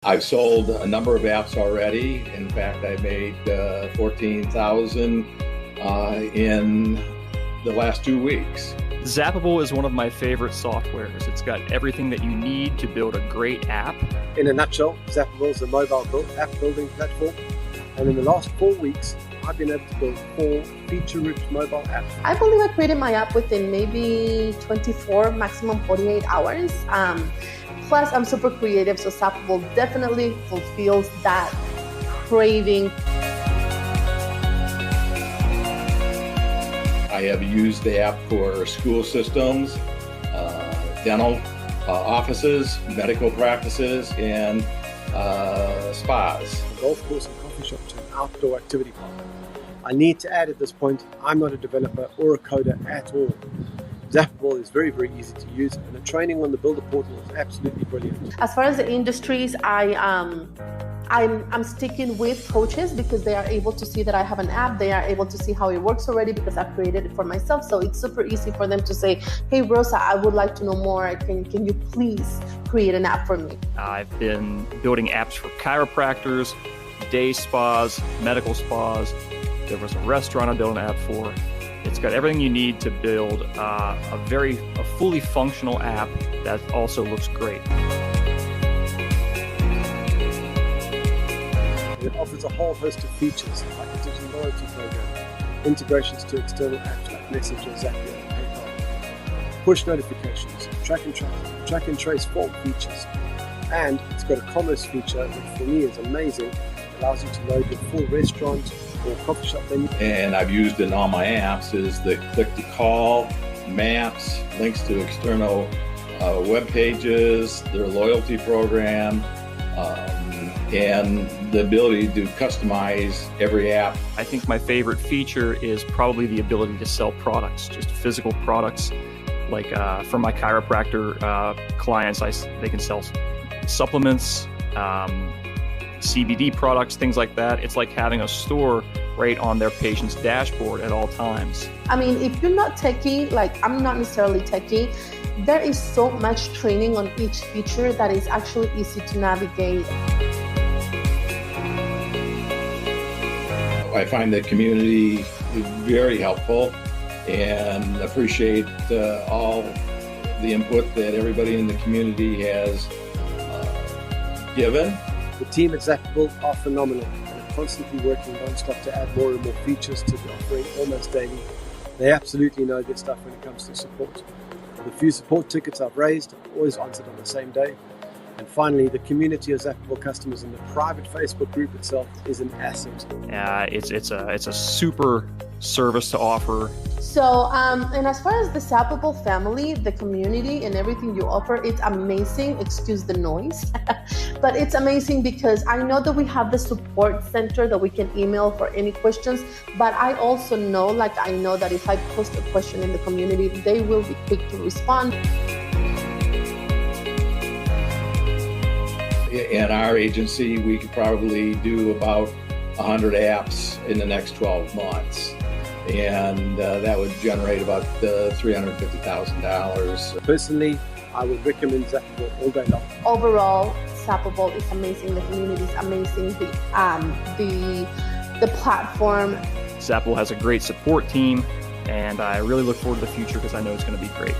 I've sold a number of apps already. In fact, I made 14,000 in the last 2 weeks. Zapable is one of my favorite softwares. It's got everything that you need to build a great app. In a nutshell, Zapable is a mobile app building platform. And in the last 4 weeks, I've been able to build 4 feature-rich mobile apps. I believe I created my app within maybe 24, maximum 48 hours. Plus, I'm super creative, so Zapable definitely fulfills that craving. I have used the app for school systems, dental offices, medical practices, and spas. A golf course and coffee shop to an outdoor activity park. I need to add at this point, I'm not a developer or a coder at all. Zapable is very, very easy to use, and the training on the Builder portal is absolutely brilliant. As far as the industries, I'm sticking with coaches because they are able to see that I have an app. They are able to see how it works already because I've created it for myself. So it's super easy for them to say, hey, Rosa, I would like to know more. Can you please create an app for me? I've been building apps for chiropractors, day spas, medical spas. There was a restaurant I built an app for. It's got everything you need to build a fully functional app that also looks great. It offers a whole host of features like a digital loyalty program, integrations to external apps like Messenger, Zapable, and PayPal, push notifications, track and trace form features, and it's got a commerce feature which for me is amazing. It allows you to load your full restaurant or coffee shop menu. And I've used in all my apps is the click to call, maps, links to external web pages, their loyalty program, and the ability to customize every app. I think my favorite feature is probably the ability to sell products, just physical products. Like for my chiropractor clients, they can sell supplements, CBD products, things like that. It's like having a store right on their patient's dashboard at all times. I mean, if you're not techie, like I'm not necessarily techie, there is so much training on each feature that is actually easy to navigate. I find the community very helpful and appreciate all the input that everybody in the community has given. The team at Zapable are phenomenal and are constantly working non-stop to add more and more features to the offering almost daily. They absolutely know their stuff when it comes to support. The few support tickets I've raised are always answered on the same day. And finally, the community of Zapable customers in the private Facebook group itself is an asset. It's a super service to offer. So, and as far as the Zapable family, the community and everything you offer, it's amazing. Excuse the noise. But it's amazing because I know that we have the support center that we can email for any questions. But I also know, I know that if I post a question in the community, they will be quick to respond. In our agency, we could probably do about 100 apps in the next 12 months. And that would generate about $350,000. Personally, I would recommend Zapable all day long. Overall, Zapable is amazing. The community is amazing. The platform. Zapable has a great support team, and I really look forward to the future because I know it's going to be great.